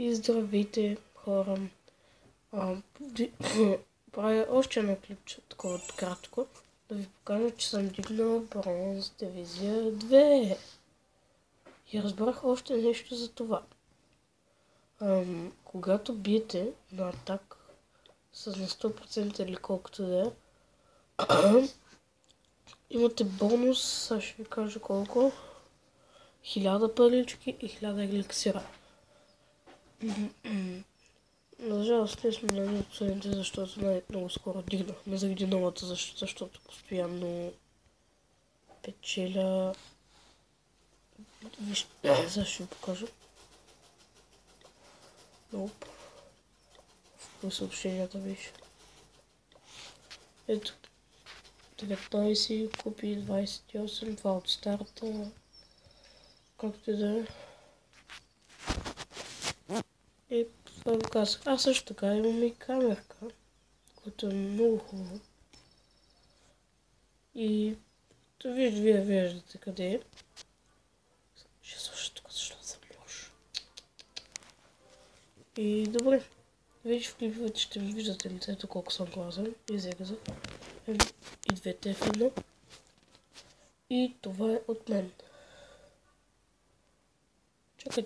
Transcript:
И здравейте, хора. Правя още едно клипче, такова кратко, да ви покажа, че съм дигнал бронз дивизия 2. И разбрах още нещо за това. Когато биете на атак с на 100% или колкото да е, имате бонус, сега ще ви кажа колко. 1000 парички и 1000 еликсира. На жалост не сме на последните, защото много скоро дигнахме заради новата защита, защото постоянно печеля. Вижте, сега ще ви покажа. Nope. В съобщенията беше. Ето. 19 купи 28, това от старта. Както и да е. И това го казах. Аз също така имам и камерка, която е много хубава. И вие виждате къде е. Ще слушам тук, защото съм лош. И добре. Вече в клиповете ще ви виждате лицето колко съм глазен и зегаза. И двете в едно. И това е от мен. Чакай.